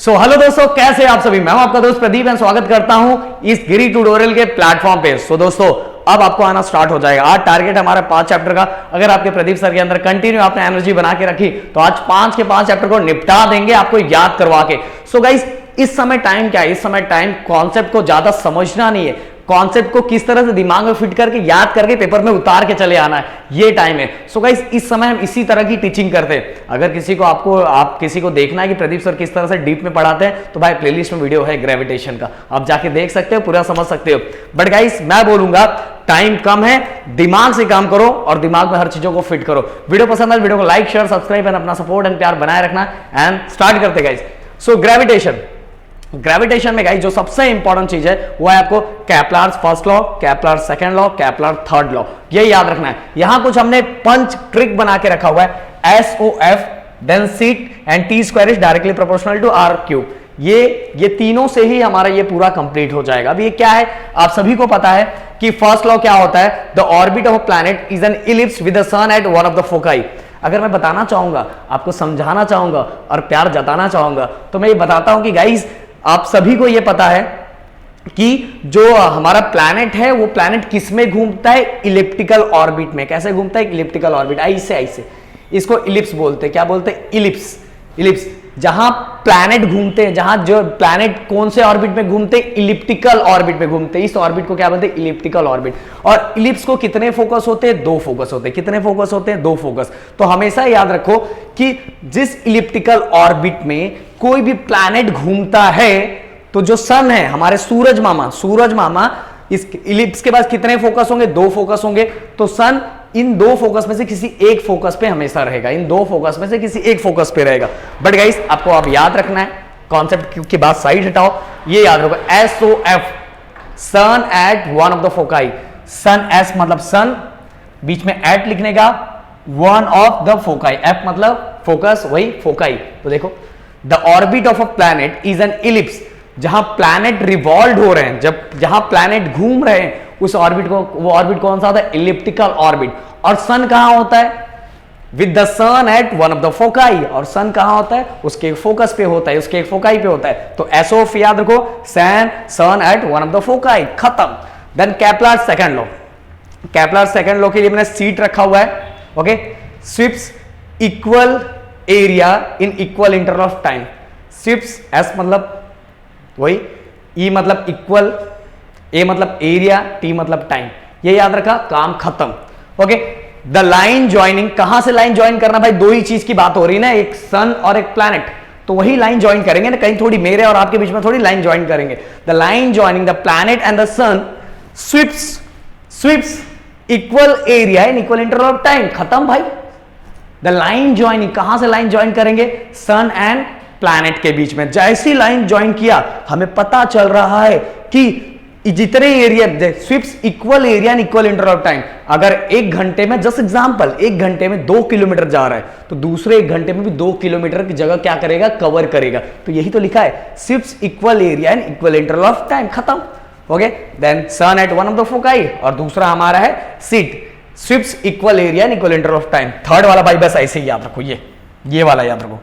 Hello दोस्तों, कैसे आप सभी। मैं हूं आपका दोस्त प्रदीप एंड स्वागत करता हूं इस गिरी ट्यूटोरियल के प्लेटफॉर्म पे। दोस्तों अब आपको आना स्टार्ट हो जाएगा। आज टारगेट हमारा 5 चैप्टर का। अगर आपके प्रदीप सर के अंदर कंटिन्यू आपने एनर्जी बना के रखी तो आज 5 के 5 चैप्टर को निपटा देंगे आपको याद करवा के। सो गाइस, इस समय टाइम क्या है? इस समय टाइम कॉन्सेप्ट को ज्यादा समझना नहीं है, कॉन्सेप्ट को किस तरह से दिमाग में फिट करके याद करके पेपर में उतार के चले आना है, ये टाइम है। सो गाइस, इस समय हम इसी तरह की टीचिंग करते हैं। अगर किसी को आप किसी को देखना है कि प्रदीप सर किस तरह से डीप में पढ़ाते हैं तो भाई प्लेलिस्ट में वीडियो है ग्रेविटेशन का, आप जाके देख सकते हो, पूरा समझ सकते हो। बट गाइस, मैं बोलूंगा टाइम कम है, दिमाग से काम करो और दिमाग में हर चीजों को फिट करो। वीडियो पसंद है वीडियो को लाइक शेयर सब्सक्राइब एंड अपना सपोर्ट एंड प्यार बनाए रखना। एंड स्टार्ट करते गाइस। सो ग्रेविटेशन में गाइस जो सबसे इंपॉर्टेंट चीज है वो है आपको Kepler's first law, Kepler second law, Kepler third law, ये याद रखना है। यहां कुछ हमने पंच ट्रिक बना के रखा हुआ है, SOF then seat and T square is directly proportional to R cube. ये तीनों से ही हमारा ये पूरा कंप्लीट हो जाएगा। अब ये क्या है, आप सभी को पता है कि फर्स्ट लॉ क्या होता है, the orbit of a planet is an ellipse with the sun at one of the foci. अगर मैं बताना चाहूंगा, आपको समझाना चाहूंगा और प्यार जताना चाहूंगा तो मैं ये बताता हूं कि गाइस, आप सभी को यह पता है कि जो हमारा प्लैनेट है वो प्लैनेट किस में घूमता है? इलिप्टिकल ऑर्बिट में। कैसे घूमता है? इलिप्टिकल ऑर्बिट, ऐसे। इसको इलिप्स बोलते हैं। क्या बोलते हैं? इलिप्स। जहां प्लैनेट घूमते हैं, जहां जो प्लैनेट कौन से ऑर्बिट में घूमते हैं? इलिप्टिकल ऑर्बिट में घूमते हैं। इस ऑर्बिट को क्या बोलते हैं? Elliptical orbit. और इलिप्स को कितने फोकस होते हैं? 2 फोकस होते हैं। कितने फोकस होते हैं? 2 फोकस। तो हमेशा याद रखो कि जिस इलिप्टिकल ऑर्बिट में कोई भी प्लैनेट घूमता है तो जो सन है, हमारे सूरज मामा इस इलिप्स के पास कितने फोकस होंगे? 2 फोकस होंगे। तो सन इन 2 फोकस में से किसी एक फोकस पे हमेशा रहेगा, इन 2 फोकस में से किसी एक फोकस पे रहेगा। बट गाइस, आपको अब याद रखना है, कॉन्सेप्ट की बात साइड हटाओ, ये याद रखो, SOF sun at one of the foci. Sun, S मतलब सन, बीच में एट लिखने का, one of the foci, F मतलब फोकस, वही फोकाई। तो देखो, the orbit of a planet is an ellipse. जहां प्लैनेट रिवॉल्व हो रहे हैं, जहां प्लैनेट घूम रहे हैं, उस ऑर्बिट को, वो ऑर्बिट कौन सा होता है? Elliptical orbit. और सन कहां होता है? With the sun at one of the foci. और सन कहां होता है? उसके फोकस पे होता है, उसके एक फोकाई पे होता है। तो SOF याद रखो, sun at one of the foci, खत्म। Then Kepler second law. Kepler second law के लिए मैंने सीट रखा हुआ है, okay. Sweeps equal area in equal interval of time. Sweeps, S मतलब वही, E मतलब इक्वल, A मतलब एरिया, T मतलब टाइम। ये याद रखा, काम खत्म, ओके। द लाइन ज्वाइनिंग, कहां से लाइन ज्वाइन करना भाई? 2 ही चीज की बात हो रही है ना, एक सन और एक प्लैनेट, तो वही लाइन ज्वाइन करेंगे ना, कहीं थोड़ी मेरे और आपके बीच में थोड़ी लाइन ज्वाइन करेंगे। The line joining the planet and the sun sweeps equal area in equal interval of time, खत्म भाई। द लाइन ज्वाइनिंग, कहां से लाइन ज्वाइन करेंगे? सन एंड प्लैनेट के बीच में। जैसी लाइन ज्वाइन किया, हमें पता चल रहा है कि जितने area sweeps equal area and equal interval of time. अगर 1 घंटे में, जस्ट एग्जांपल, 1 घंटे में 2 किलोमीटर जा रहा है तो दूसरे 1 घंटे में भी 2 किलोमीटर की जगह क्या करेगा? कवर करेगा। तो यही तो लिखा है, sweeps equal area and equal interval of time, खत्म, okay. Then sun at one of the foci, और दूसरा हमारा है सीट, sweeps equal area and equal interval of time. Third वाला भाई बस ऐसे ही याद रखो, ये वाला याद रखो,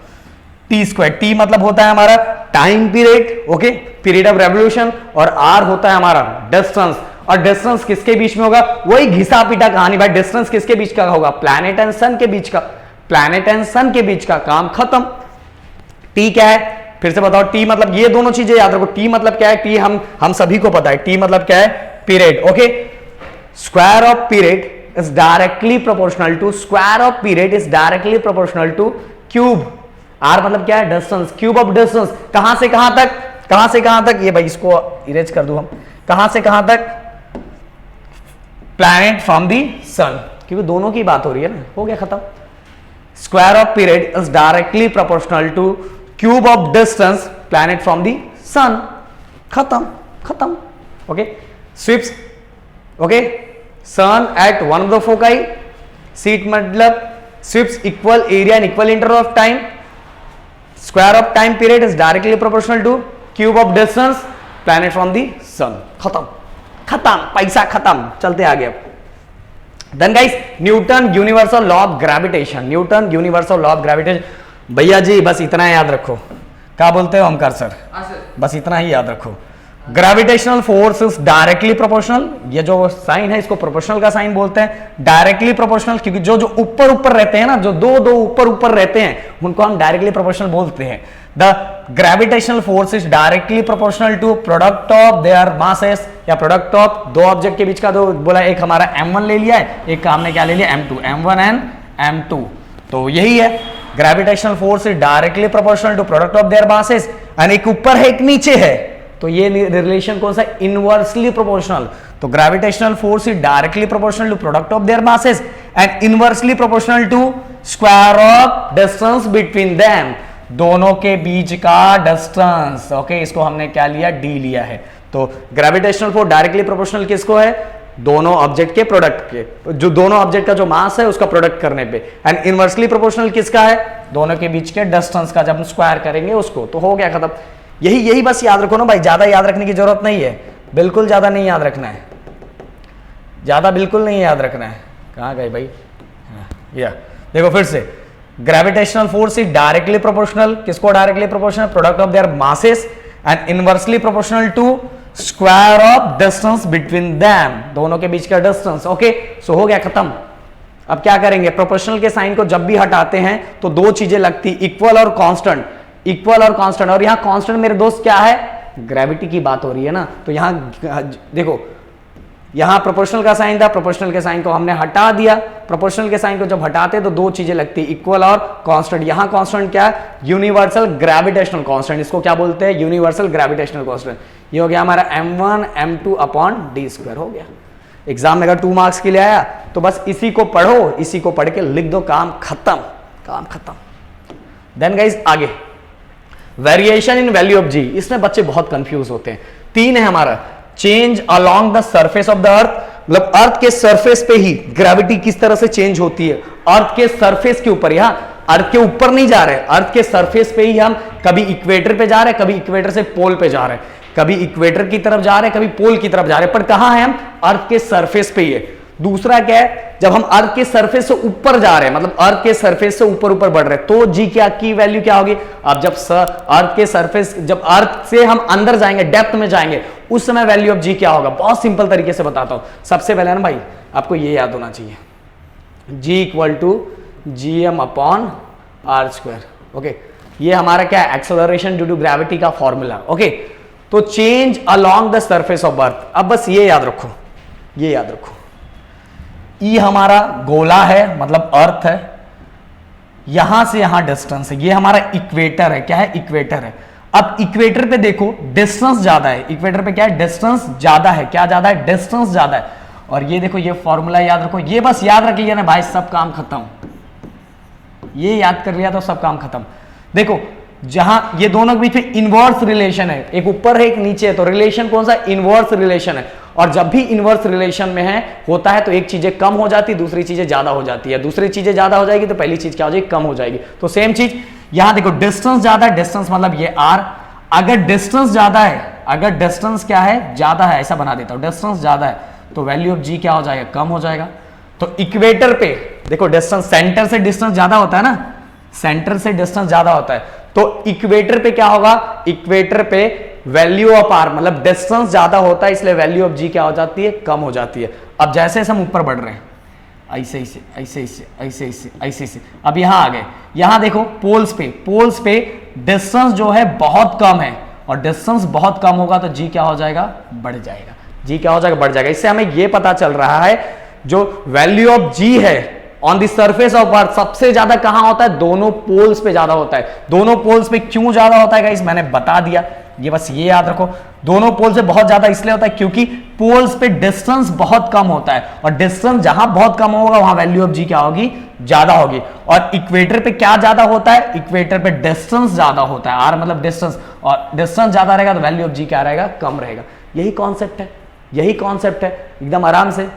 T स्क्वायर। T मतलब होता है हमारा time period, okay, period of revolution, और R होता है हमारा डिस्टेंस। और डिस्टेंस किसके बीच में होगा? वही घिसा पीटा कहानी भाई, डिस्टेंस किसके बीच का होगा? प्लैनेट एंड सन के बीच का, प्लैनेट एंड सन के बीच का, काम खत्म। T क्या है? फिर से बताओ, T मतलब, ये दोनों चीजें याद रखो। T मतलब क्या है? T हम सभी को पता है, T मतलब क्या है? Period, okay. Square of period is directly proportional to, square of period is directly proportional to cube. R मतलब क्या है? Distance, cube of distance. कहां से कहां तक? कहां से कहां तक? ये भाई इसको इरेज कर दूं हम। कहां से कहां तक? प्लैनेट फ्रॉम दी सन, क्योंकि दोनों की बात हो रही है ना, हो गया, खत्म। Square of period is directly proportional to cube of distance planet from the sun, खत्म, okay. Sweeps, okay, sun at one of the foci, सीट मतलब sweeps equal area and equal interval of time, square of time period is directly proportional to cube of distance planet from the sun, खत्म, पैसा खत्म। चलते आगे अब। Then guys, Newton universal law of gravitation. Newton universal law of gravitation, भैया जी बस इतना याद रखो, क्या बोलते हो ओमकार सर? बस इतना ही याद रखो। Gravitational force is directly proportional, ये जो साइन है इसको प्रोपोर्शनल का साइन बोलते हैं, डायरेक्टली प्रोपोर्शनल, क्योंकि जो जो ऊपर ऊपर रहते हैं ना, जो दो दो ऊपर ऊपर रहते हैं उनको हम डायरेक्टली प्रोपोर्शनल बोलते हैं। The gravitational force is directly proportional to product of their masses, या प्रोडक्ट ऑफ दो ऑब्जेक्ट के बीच का, दो बोला, एक हमारा m1 ले लिया है, एक का हमने क्या ले लिया m2, m1 एंड m2। तो यही है, gravitational force is directly proportional to product of their masses, and एक ऊपर है एक नीचे है, तो ये रिलेशन कौन सा? Inversely proportional. तो gravitational force is directly proportional to product of their masses and inversely proportional to square of distance between them, दोनों के बीच का डिस्टेंस। ओके, इसको हमने क्या लिया? डी लिया है। तो ग्रेविटेशनल फोर्स डायरेक्टली प्रोपोर्शनल किसको है? दोनों ऑब्जेक्ट के प्रोडक्ट के, जो दोनों ऑब्जेक्ट का जो मास है उसका प्रोडक्ट करने पे। एंड इनवर्सली प्रोपोर्शनल किसका है? दोनों के बीच के डिस्टेंस का, जब हम स्क्वायर करेंगे उसको। तो हो गया खत्म। यही बस याद रखो ना भाई, ज्यादा याद रखने की जरूरत नहीं है, बिल्कुल ज्यादा नहीं याद रखना है, ज्यादा बिल्कुल नहीं याद रखना है। कहां गए भाई? या देखो फिर से, gravitational force is directly proportional, किसको directly proportional? Product of their masses, and inversely proportional to square of distance between them, दोनों के बीच का डिस्टेंस। ओके, सो हो गया खत्म। अब क्या करेंगे? प्रोपोर्शनल के साइन को जब भी हटाते हैं तो दो चीजें लगती, इक्वल और कांस्टेंट, इक्वल और कांस्टेंट। और यहां कांस्टेंट मेरे दोस्त क्या है? ग्रेविटी की बात हो रही है ना, तो यहां देखो, यहां प्रोपोर्शनल का साइन था, प्रोपोर्शनल के साइन को हमने हटा दिया। प्रोपोर्शनल के साइन को जब हटाते तो दो चीजें लगती, इक्वल और कांस्टेंट। यहां कांस्टेंट क्या है? यूनिवर्सल ग्रेविटेशनल कांस्टेंट, इसको क्या बोलते हैं? Universal gravitational constant. ये हो गया हमारा m1 m2 upon D square हो गया। एग्जाम में अगर 2 मार्क्स के लिए आया तो बस इसी को पढ़ो, इसी को पढ़ के लिख दो, काम खत्म, काम खत्म। देन गाइस आगे, वेरिएशन इन वैल्यू ऑफ जी, इसमें बच्चे बहुत कंफ्यूज होते हैं। 3 है हमारा, change along the surface of the earth, मतलब अर्थ के सरफेस पे ही ग्रेविटी किस तरह से चेंज होती है, अर्थ के सरफेस के ऊपर, यहां अर्थ के ऊपर नहीं जा रहे, अर्थ के सरफेस पे ही हम कभी इक्वेटर पे जा रहे हैं, कभी इक्वेटर से पोल पे जा रहे हैं, कभी इक्वेटर की तरफ जा रहे हैं, कभी पोल की तरफ जा रहे हैं, पर कहां है हम? अर्थ के सरफेस पे ही है। दूसरा क्या है? जब हम अर्थ के सरफेस से ऊपर जा रहे हैं, मतलब अर्थ के सरफेस से ऊपर ऊपर बढ़ रहे हैं, तो जी क्या की वैल्यू क्या होगी? अब जब अर्थ के सरफेस, जब अर्थ से हम अंदर जाएंगे, डेप्थ में जाएंगे, उस समय वैल्यू ऑफ जी क्या होगा? बहुत सिंपल तरीके से बताता हूं। सबसे पहले ना भाई आपको ये याद होना चाहिए, G equal to G M upon R square. Okay, ये हमारा क्या है? एक्सेलरेशन ड्यू टू ग्रेविटी का फॉर्मूला। ओके, तो change along the surface of earth. अब बस ये याद रखो, ये याद रखो, ई हमारा गोला है, मतलब अर्थ है, यहां से यहां डिस्टेंस है, ये हमारा इक्वेटर है। क्या है? इक्वेटर है। अब इक्वेटर पे देखो डिस्टेंस ज्यादा है, इक्वेटर पे क्या है? डिस्टेंस ज्यादा है। क्या ज्यादा है? डिस्टेंस ज्यादा है। और ये देखो, ये फॉर्मूला याद रखो, ये बस याद रख लिया ना भाई, सब काम खत्म। ये याद कर लिया तो सब काम खत्म। देखो, जहां ये दोनों के बीच में इनवर्स रिलेशन है, एक ऊपर है एक नीचे है, तो रिलेशन कौन सा? इनवर्स रिलेशन है। और जब भी इनवर्स रिलेशन में है होता है तो एक चीजें कम हो जाती है, दूसरी चीजें ज्यादा हो जाती है, दूसरी चीजें ज्यादा हो जाएगी तो पहली चीज क्या हो जाएगी? कम हो जाएगी। तो सेम चीज यहां देखो, डिस्टेंस ज्यादा है, डिस्टेंस मतलब ये आर, अगर डिस्टेंस ज्यादा है, अगर डिस्टेंस क्या है? ज्यादा है, ऐसा बना देता हूं, डिस्टेंस ज्यादा है तो वैल्यू ऑफ जी क्या हो जाएगा? कम हो जाएगा। तो इक्वेटर पे देखो, डिस्टेंस सेंटर से डिस्टेंस ज्यादा होता है ना, सेंटर से डिस्टेंस ज्यादा होता है, तो इक्वेटर पे क्या होगा? इक्वेटर पे वैल्यू ऑफ आर, मतलब डिस्टेंस ज्यादा होता है, इसलिए वैल्यू ऑफ जी क्या हो जाती है? कम हो जाती है। अब जैसे जैसे हम ऊपर बढ़ रहे हैं, ऐसे ऐसे ऐसे ऐसे ऐसे ऐसे ऐसे ऐसे, अब यहां आ गए, यहां देखो पोल्स पे डिस्टेंस जो है बहुत कम है, और डिस्टेंस बहुत कम होगा तो जी क्या हो जाएगा? बढ़ जाएगा। जी क्या हो जाएगा? बढ़ जाएगा। इससे हमें यह पता चल रहा है जो वैल्यू ऑफ जी है ऑन द सरफेस ऑफ अर्थ, सबसे ज्यादा कहां होता है? दोनों पोल्स पे ज्यादा होता है। दोनों पोल्स पे क्यों ज्यादा होता है गाइस? मैंने बता दिया, ये बस ये याद रखो, दोनों पोल से बहुत ज्यादा इसलिए होता है क्योंकि पोल्स पे डिस्टेंस बहुत कम होता है, और डिस्टेंस जहां बहुत कम होगा वहां वैल्यू ऑफ जी क्या होगी? ज्यादा होगी। और इक्वेटर पे क्या ज्यादा होता है? इक्वेटर पे डिस्टेंस ज्यादा होता है, आर मतलब डिस्टेंस, और डिस्टेंस ज्यादा रहेगा तो वैल्यू ऑफ जी क्या रहेगा? कम रहेगा। यही कॉन्सेप्ट है, यही कॉन्सेप्ट है, एकदम आराम से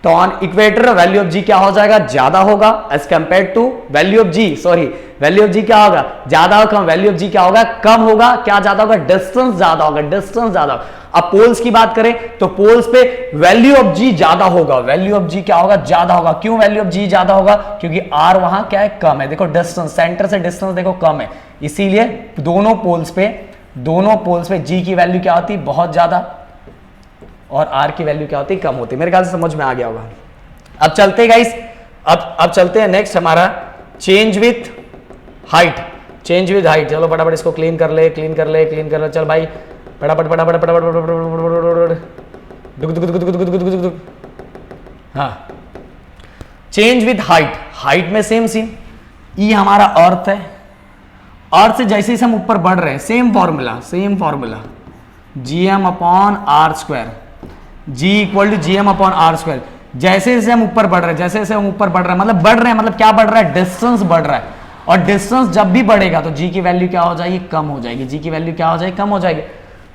तो on equator value of G क्या हो जाएगा, ज्यादा होगा as compare to value of G, sorry value of G क्या होगा, ज्यादा होगा, कम, वैल्यू ऑफ जी क्या होगा, कम होगा, क्या ज्यादा होगा, डिस्टेंस ज्यादा होगा, डिस्टेंस ज्यादा होगा। अब पोल्स की बात करें तो पोल्स पे वैल्यू ऑफ जी ज्यादा होगा, वैल्यू ऑफ जी क्या होगा, ज्यादा होगा। क्यों वैल्यू ऑफ जी ज्यादा होगा, क्योंकि आर वहां क्या है, कम है। देखो डिस्टेंस, सेंटर से डिस्टेंस देखो कम है, इसीलिए दोनों पोल्स पे जी की वैल्यू क्या होती है, बहुत ज्यादा, और आर की वैल्यू क्या होती है, कम होती है। मेरे ख्याल से समझ में आ गया होगा। अब चलते गाइस, अब चलते हैं नेक्स्ट हमारा change with height, change with height. चलो फटाफट इसको क्लीन कर ले, चल भाई फटाफट। हाँ, चेंज विथ हाइट, हाइट में सेम सीन, ई हमारा अर्थ है, अर्थ से जैसे जैसे हम ऊपर बढ़ रहे हैं same formula gm upon R square, G equal to GM upon R square. जैसे जैसे हम ऊपर बढ़ रहे हैं, मतलब बढ़ रहे हैं, मतलब क्या बढ़ रहा है, डिस्टेंस बढ़ रहा है, और डिस्टेंस जब भी बढ़ेगा तो जी की वैल्यू क्या हो जाएगी, कम हो जाएगी, जी की वैल्यू क्या हो जाएगी, कम हो जाएगी।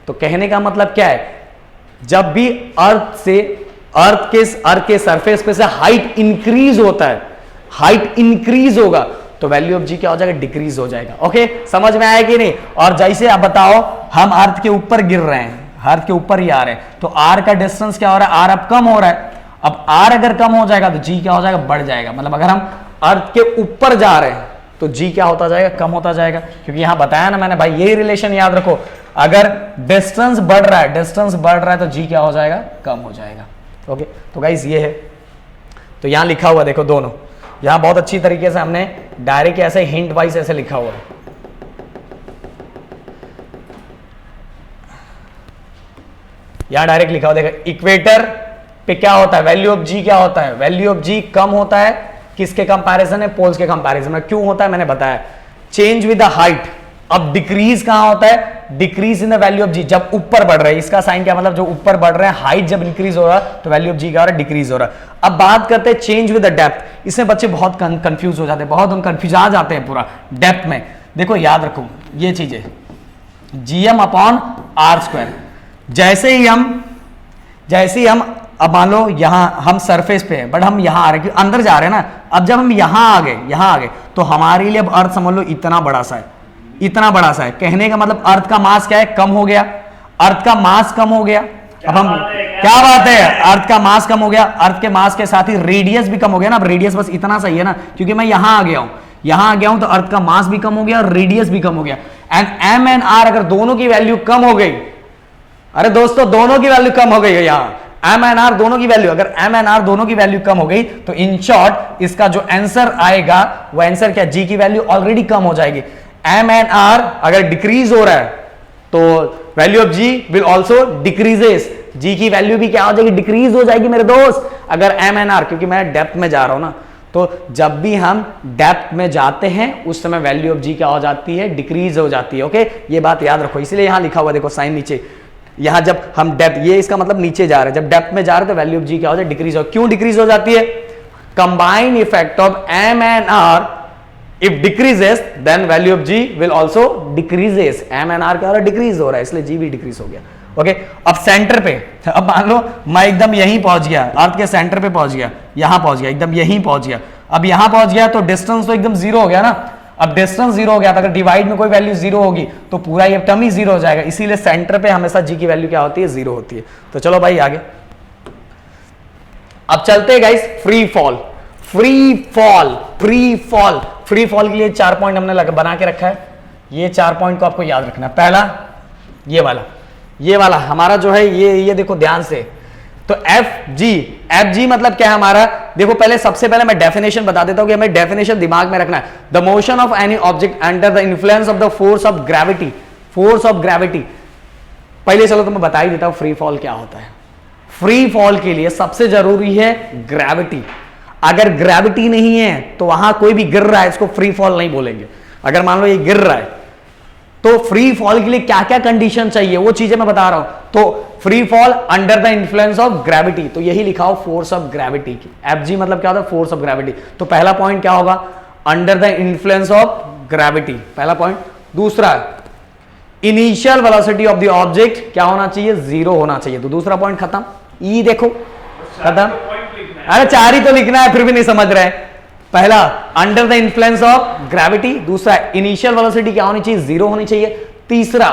तो कहने का मतलब क्या है, जब भी अर्थ के सरफेस पे से हाइट इंक्रीज होता है, हाइट इंक्रीज होगा तो वैल्यू ऑफ जी क्या हो जाएगा, डिक्रीज हो जाएगा। ओके, समझ में आया कि नहीं। और जैसे आप बताओ हम अर्थ के ऊपर गिर रहे हैं, अर्थ के ऊपर ही आ रहे हैं, तो आर का डिस्टेंस क्या हो रहा है, आर अब कम हो रहा है। अब आर अगर कम हो जाएगा तो जी क्या हो जाएगा, बढ़ जाएगा। मतलब अगर हम अर्थ के ऊपर जा रहे हैं तो जी क्या होता जाएगा, कम होता जाएगा। क्योंकि यहां बताया ना मैंने भाई, यही रिलेशन याद रखो, अगर डिस्टेंस बढ़ रहा है तो जी क्या हो जाएगा, कम हो जाएगा। ओके, तो गाइस ये है, तो यहां लिखा हुआ देखो दोनों, यहां बहुत अच्छी तरीके से हमने डायरेक्ट ऐसे हिंट वाइज ऐसे लिखा हुआ है। यहां डायरेक्ट लिखा हुआ देखो, इक्वेटर पे क्या होता है, वैल्यू ऑफ जी क्या होता है, वैल्यू ऑफ जी कम होता है किसके कंपैरिजन में, पोल्स के कंपैरिजन में। क्यों होता है मैंने बताया, चेंज विद द हाइट। अब डिक्रीज कहां होता है, decrease in the value of G, जब ऊपर बढ़ रहे हैं, इसका साइन क्या मतलब, जो ऊपर बढ़ रहे हैं, हाइट जब इंक्रीज हो रहा है तो वैल्यू ऑफ जी क्या हो रहा है, डिक्रीज हो रहा है। अब बात करते हैं चेंज विद द डेप्थ। इसमें बच्चे बहुत कंफ्यूज हो जाते हैं, बहुत कंफ्यूज आ जाते हैं पूरा डेप्थ में। देखो याद रखो ये चीजें, जीएम अपॉन आर स्क्वायर। जैसे ही हम अब मान लो यहां हम सरफेस पे हैं, बट हम यहां आ रहे हैं, अंदर जा रहे हैं ना। अब जब हम यहां आ गए तो हमारे लिए अब अर्थ समझ लो इतना बड़ा सा है, कहने का मतलब अर्थ का मास क्या है, कम हो गया, अर्थ का मास कम हो गया। अब हम क्या बात है, अर्थ का मास कम हो गया, अर्थ के मास के साथ ही रेडियस भी कम हो गया ना। अब रेडियस बस इतना सही है ना, क्योंकि मैं यहां आ गया हूं तो अर्थ का मास भी कम हो गया और रेडियस भी कम हो गया। एंड एम एंड आर अगर दोनों की वैल्यू कम हो गई, अरे दोस्तों दोनों की वैल्यू कम हो गई है, यहां एम एन आर दोनों की वैल्यू, अगर एम एन आर दोनों की वैल्यू कम हो गई तो इन शॉर्ट इसका जो आंसर आएगा वो आंसर क्या, जी की वैल्यू ऑलरेडी कम हो जाएगी। एम एन आर अगर डिक्रीज हो रहा है तो value of G will also decreases, G की वैल्यू भी क्या हो जाएगी, डिक्रीज हो जाएगी मेरे दोस्त। अगर एम एन आर, क्योंकि मैं डेप्थ में जा रहा हूं ना, तो जब भी हम डेप्थ में जाते हैं उस समय वैल्यू ऑफ जी क्या हो जाती है, डिक्रीज हो जाती है। ओके, ये बात याद रखो, इसलिए यहां लिखा हुआ देखो साइन नीचे, यहां जब हम डेप्थ, ये इसका मतलब नीचे जा रहे हैं, जब डेप्थ में जा रहे हैं तो वैल्यू ऑफ जी क्या हो जाए, डिक्रीज हो। क्यों डिक्रीज हो जाती है, combined effect of M and R if decreases then value of G will also decreases. M and R क्या हो रहा है, डिक्रीज हो रहा है, इसलिए जी भी डिक्रीज हो गया। ओके, अब सेंटर पे, अब मान लो मैं एकदम यहीं पहुंच गया, अर्थ के सेंटर पे पहुंच गया, यहां पहुंच गया, एकदम यहीं पहुंच गया। अब यहां पहुंच गया तो डिस्टेंस तो एकदम जीरो हो गया ना। अब डिस्टेंस जीरो हो गया, तो अगर डिवाइड में कोई वैल्यू जीरो होगी तो पूरा ये टर्म ही जीरो हो जाएगा, इसीलिए सेंटर पे हमेशा जी की वैल्यू क्या होती है, जीरो होती है। तो चलो भाई आगे, अब चलते हैं guys free fall. Free fall के लिए 4 पॉइंट हमने बना के रखा है। ये 4 पॉइंट को आपको याद रखना है। पहला ये वाला हमारा जो है, ये देखो ध्यान से, तो एफ जी मतलब क्या है हमारा, देखो पहले सबसे पहले मैं डेफिनेशन बता देता हूं कि हमें डेफिनेशन दिमाग में रखना है। The motion of any object under the influence of the force of gravity. पहले चलो तो मैं बता ही देता हूं फ्री फॉल क्या होता है। फ्री फॉल के लिए सबसे जरूरी है ग्रेविटी। अगर ग्रेविटी नहीं है तो वहां कोई भी गिर रहा है, इसको फ्री फॉल नहीं बोलेंगे। अगर मान लो ये गिर रहा है तो फ्री फॉल के लिए क्या क्या कंडीशन चाहिए वो चीजें मैं बता रहा हूं। तो free fall under the influence of gravity, तो यही लिखा हो फोर्स ऑफ ग्रेविटी की। एफ जी मतलब क्या होता है, फोर्स ऑफ ग्रेविटी। तो पहला पॉइंट क्या होगा, under the influence of gravity, पहला पॉइंट। दूसरा, initial velocity of the object क्या होना चाहिए, जीरो होना चाहिए। तो दूसरा पॉइंट खत्म। ई देखो खत्म, अरे 4 ही तो लिखना है, फिर भी नहीं समझ रहे। पहला under the influence of gravity, दूसरा इनिशियल वेलोसिटी क्या होनी चाहिए, 0 होनी चाहिए, तीसरा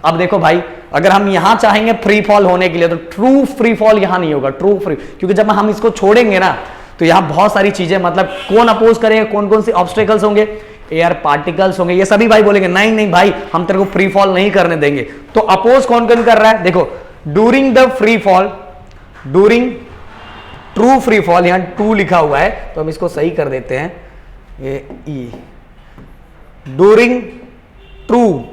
अब देखो भाई अगर हम यहां चाहेंगे फ्री फॉल होने के लिए तो ट्रू फ्री फॉल यहां नहीं होगा, ट्रू फ्री, क्योंकि जब हम इसको छोड़ेंगे ना तो यहां बहुत सारी चीजें, मतलब कौन अपोज करेगा, कौन कौन से ऑब्स्टेकल्स होंगे, एयर पार्टिकल्स होंगे, ये सभी भाई बोलेंगे नहीं नहीं भाई हम तेरे को फ्री फॉल नहीं करने देंगे। तो अपोज कौन कौन कर रहा है, देखो during the free fall, during true free fall, यहां ट्रू लिखा हुआ है तो हम इसको सही कर देते हैं, ये ई, during true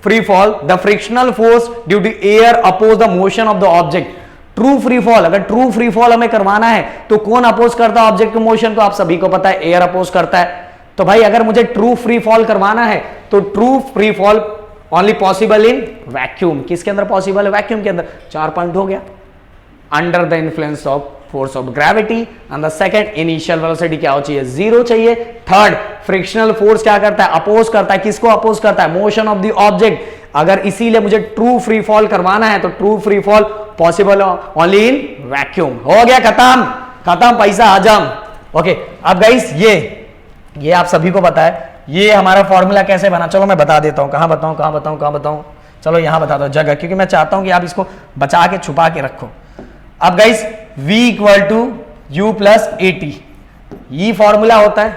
free fall the frictional force due to air oppose the motion of the object. True free fall, अगर ट्रू फ्री फॉल हमें करवाना है तो कौन अपोज करता है ऑब्जेक्ट के मोशन को, आप सभी को पता है एयर अपोज करता है। तो भाई अगर मुझे ट्रू फ्री फॉल करवाना है तो true free fall only possible in vacuum, किसके अंदर पॉसिबल है, वैक्यूम के अंदर। 4 पॉइंट हो गया, under the influence of force of gravity, and the second initial velocity क्या हो चाहिए, 0 चाहिए। थर्ड फ्रिक्शनल फोर्स क्या करता है, अपोज करता है, किसको अपोज करता है, मोशन ऑफ द ऑब्जेक्ट। अगर इसीलिए मुझे ट्रू फ्री फॉल करवाना है तो true free fall possible only in vacuum. हो गया, खत्म, पैसा हजम। ओके अब गाइस ये आप सभी को पता है ये हमारा फॉर्मूला कैसे बना, चलो मैं बता देता हूं, कहां बताऊं, चलो यहां बता दो जगह, क्योंकि मैं चाहता हूं कि आप इसको बचा के छुपा के रखो। अब guys v equal to u plus a t, ई फॉर्मूला होता है,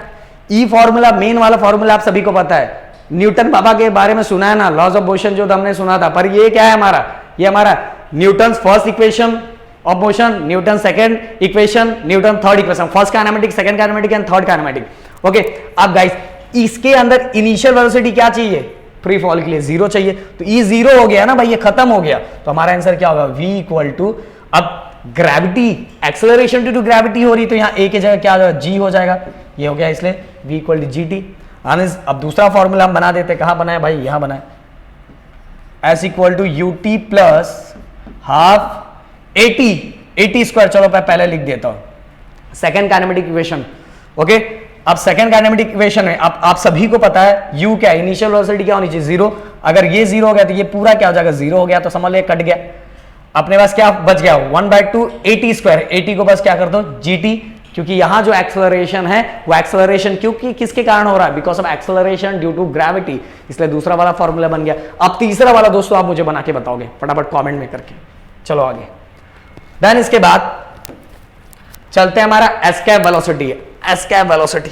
ई फॉर्मूला मेन वाला फॉर्मूला आप सभी को पता है, न्यूटन बाबा के बारे में सुना है ना, लॉज ऑफ मोशन जो हमने सुना था, पर ये क्या है हमारा, ये हमारा Newton first equation of motion, Newton second equation, Newton third equation, first kinematic, second kinematic and third kinematic. Okay अब गाइस इसके अंदर इनिशियल वेलोसिटी क्या चाहिए, फ्री फॉल के लिए 0 चाहिए, तो ई 0 हो गया ना भाई, ये खत्म हो गया, तो हमारा आंसर क्या होगा, v इक्वल टू, अब gravity acceleration due to gravity हो रही तो यहाँ a की जगह क्या हो जाएगा, g हो जाएगा, ये हो गया, इसलिए v इक्वल टू gt। अब दूसरा फॉर्मूला हम बना देते, कहां बनाए भाई, यहां बनाए, s equal to u t plus half a t square, चलो मैं पहले लिख देता हूं सेकेंड काइनेमेटिक इक्वेशन। ओके अब सेकेंड काइनेमेटिक इक्वेशन में आप सभी को पता है u क्या है, इनिशियल वेलोसिटी क्या होनी चाहिए, 0, अगर ये 0 हो गया तो ये पूरा क्या हो जाएगा, 0 हो गया, तो समझ लो कट गया, अपने पास क्या बच गया, 1/2 at स्क्वायर, at को बस क्या कर दो gt, क्योंकि यहां जो एक्सेलरेशन है वो एक्सेलरेशन क्योंकि किसके कारण हो रहा है, because of acceleration due to gravity, इसलिए दूसरा वाला फॉर्मूला बन गया। अब तीसरा वाला दोस्तों आप मुझे बना के बताओगे फटाफट कमेंट में करके, चलो आगे। देन इसके बाद चलते हैं हमारा escape velocity, escape velocity,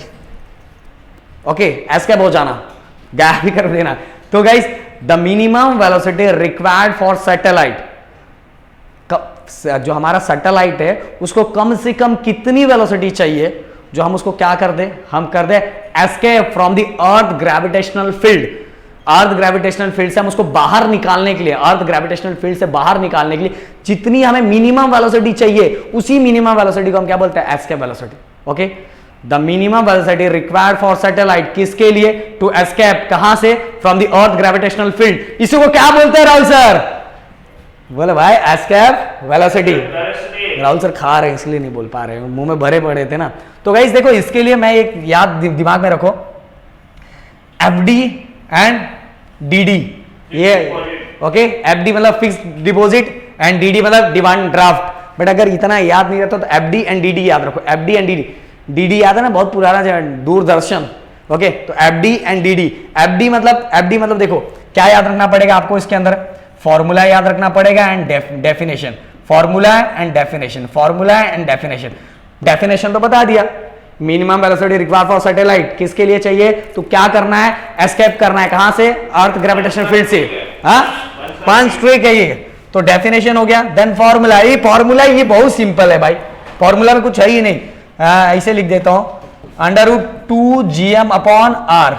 okay escape हो जाना, गैप भी कर देना। तो guys the minimum velocity required for satellite, जो हमारा सैटेलाइट है उसको कम से कम कितनी वेलोसिटी चाहिए, जो हम उसको क्या कर दे, हम कर दे escape from the earth gravitational field, earth gravitational field से हम उसको बाहर निकालने के लिए, अर्थ ग्रेविटेशनल फील्ड से बाहर निकालने के लिए जितनी हमें मिनिमम वेलोसिटी चाहिए उसी मिनिमम वेलोसिटी को हम क्या बोलते हैं, escape velocity. Okay the minimum velocity required for satellite, किसके लिए, टू एस्केप, कहां से, from the earth gravitational field, इसी को क्या बोलते हैं राहुल सर, बोले भाई एस्केप वेलोसिटी। राहुल सर खा रहे हैं इसलिए नहीं बोल पा रहे, मुंह में भरे पड़े थे ना। तो गाइस देखो इसके लिए मैं एक याद दिमाग में रखो, एफडी एंड डीडी, ये ओके, एफडी मतलब फिक्स डिपॉजिट एंड डीडी मतलब डिमांड ड्राफ्ट, बट अगर इतना याद नहीं रहता तो एफडी एंड डीडी याद रखो, एफडी एंड डीडी, डीडी याद है ना, बहुत पुराना दूरदर्शन, ओके तो एफडी एंड डीडी, एफडी मतलब देखो क्या याद रखना पड़ेगा आपको, इसके अंदर फॉर्मूला याद रखना पड़ेगा and definition, formula and definition, formula and definition. Definition तो बता दिया, minimum velocity required for satellite किसके लिए चाहिए, तो क्या करना है, एस्केप करना है, कहां से, अर्थ ग्रेविटेशनल फील्ड से, हाँ पंच ट्रिक है ये, तो डेफिनेशन हो गया। देन फॉर्मूला, ये फॉर्मूला ये बहुत सिंपल है भाई, फॉर्मूला में कुछ है ही नहीं, ऐसे लिख देता हूं √2gm अपॉन r,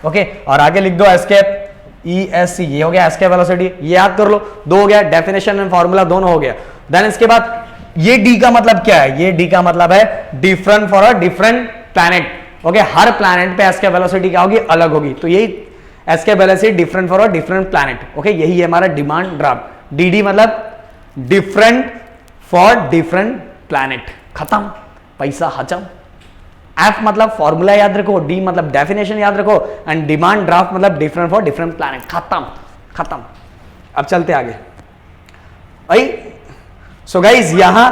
ओके और आगे लिख दो एस्केप ESC, ये हो गया एस्केप वेलोसिटी, ये याद कर लो, 2 हो गया, डेफिनेशन एंड फॉर्मूला दोनों हो गया। देन इसके बाद ये D का मतलब क्या है, ये D का मतलब है different for a different planet, okay her planet पे एस्केप वेलोसिटी क्या होगी, अलग होगी, तो यही escape velocity different for a different planet, okay यही है हमारा डिमांड ड्राफ्ट। DD मतलब डिफरेंट फॉर डिफरेंट प्लैनेट, खत्म, पैसा हजम। F मतलब फॉर्मूला याद रखो, D मतलब डेफिनेशन याद रखो एंड डिमांड ड्राफ्ट मतलब डिफरेंट फॉर डिफरेंट प्लैनेट, खत्म। अब चलते आगे। भाई सो गाइज यहां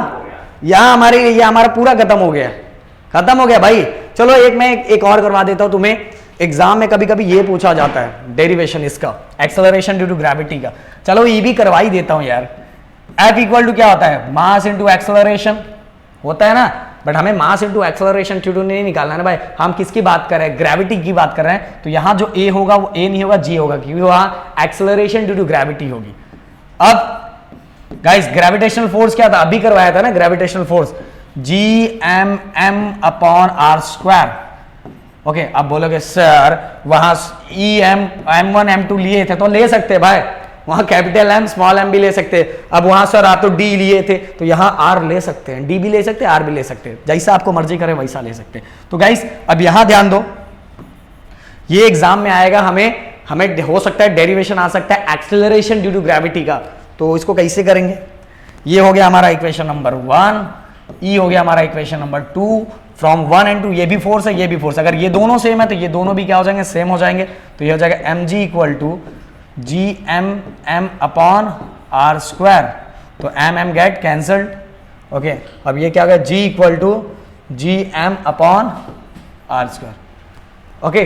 हमारे ये हमारा पूरा खत्म हो गया भाई। चलो मैं एक और करवा देता हूं तुम्हें। एग्जाम में कभी कभी ये पूछा जाता है डेरिवेशन इसका, एक्सेलरेशन ड्यू टू ग्रेविटी का। चलो ये भी करवा ही देता हूं यार। F इक्वल टू क्या होता है, मास इंटू एक्सेलरेशन होता है ना, बट हमें mass into acceleration due to नहीं निकालना है भाई। हम किसकी बात कर रहे हैं, ग्रेविटी की बात कर रहे हैं। तो यहां जो A होगा वो A नहीं होगा, G होगा, क्योंकि वहां एक्सेलरेशन ड्यू टू ग्रेविटी होगी। अब गाइस ग्रेविटेशनल फोर्स क्या था, अभी करवाया था ना gravitational force, GMM upon R square. Okay, अब बोलोगे सर वहां M1 M2 लिए थे, तो ले सकते भाई, वहां कैपिटल M स्मॉल m भी ले सकते। अब वहां सर आप तो D लिए थे, तो यहां R ले सकते हैं, D भी ले सकते हैं, R भी ले सकते हैं, जैसा आपको मर्जी करे वैसा ले सकते हैं। तो गाइस अब यहां ध्यान दो, ये एग्जाम में आएगा, हमें हो सकता है डेरिवेशन आ सकता है एक्सेलरेशन ड्यू टू ग्रेविटी का। तो इसको कैसे करेंगे, ये हो गया हमारा इक्वेशन नंबर 1, E हो गया हमारा इक्वेशन नंबर 2, फ्रॉम 1 एंड 2, ये भी फोर्स है, ये भी फोर्स। अगर ये दोनों सेम है तो ये दोनों भी क्या हो जाएंगे, सेम हो जाएंगे। तो ये हो जाएगा mg equal to GMM upon R square. तो M गेट कैंसल्ड। ओके, अब ये क्या हो गया, G equal to GM upon R square. Okay,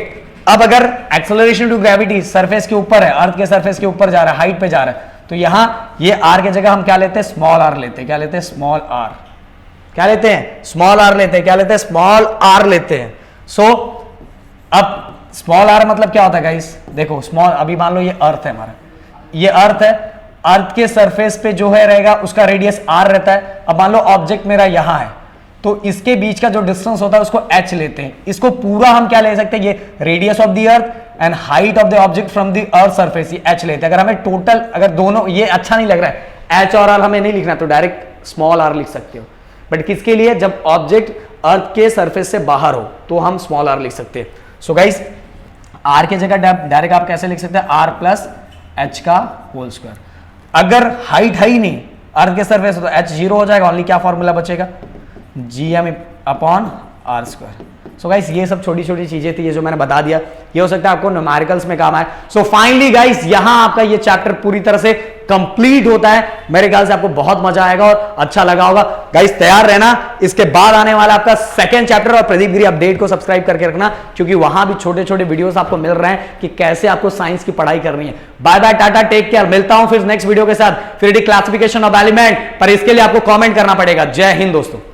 अब अगर एक्सेलरेशन टू ग्रेविटी सरफेस के ऊपर है, अर्थ के सरफेस के ऊपर जा रहा है, हाइट पे जा रहा है, तो यहां ये r की जगह हम क्या लेते हैं, स्मॉल r लेते हैं। क्या लेते हैं, स्मॉल r। क्या लेते हैं, स्मॉल r लेते हैं। क्या लेते हैं, स्मॉल r लेते हैं। सो अब स्मॉल r मतलब क्या होता है गाइस, देखो स्मॉल, अभी मान लो ये अर्थ है हमारा, ये अर्थ है, अर्थ के सरफेस पे जो है रहेगा उसका रेडियस r रहता है। अब मान लो ऑब्जेक्ट मेरा यहां है, तो इसके बीच का जो डिस्टेंस होता है उसको h लेते हैं। इसको पूरा हम क्या ले सकते हैं, ये radius of the earth and height of the object from the earth surface, ये h लेते हैं। अगर हमें टोटल, अगर दोनों ये अच्छा नहीं लग रहा है, h और r हमें नहीं लिखना, तो डायरेक्ट स्मॉल r लिख सकते हो। बट किसके लिए, जब ऑब्जेक्ट अर्थ के सरफेस से बाहर हो तो हम स्मॉल r लिख सकते हैं। सो गाइस r की जगह डायरेक्ट आप कैसे लिख सकते हैं, r प्लस h का होल स्क्वायर। अगर हाइट है ही नहीं, अर्थ के सरफेस तो h 0 हो जाएगा, ओनली क्या फॉर्मूला बचेगा, GM upon R square. So guys ये सब छोटी छोटी चीजें थी, ये जो मैंने बता दिया, ये हो सकता है आपको न्यूमेरिकल्स में काम आए। सो फाइनली गाइस यहां आपका ये चैप्टर पूरी तरह से कंप्लीट होता है। मेरे ख्याल से आपको बहुत मजा आएगा और अच्छा लगा होगा। गाइस तैयार रहना, इसके बाद आने वाला आपका सेकंड चैप्टर, और प्रदीप गिरी अपडेट को सब्सक्राइब करके रखना, क्योंकि वहां भी छोटे छोटे वीडियोस आपको मिल रहे हैं कि कैसे आपको साइंस की पढ़ाई करनी है। Bye bye, tata, take care. मिलता हूं फिर नेक्स्ट वीडियो के साथ, फिर क्लासिफिकेशन ऑफ एलिमेंट, पर इसके लिए आपको कॉमेंट करना पड़ेगा। जय हिंद दोस्तों।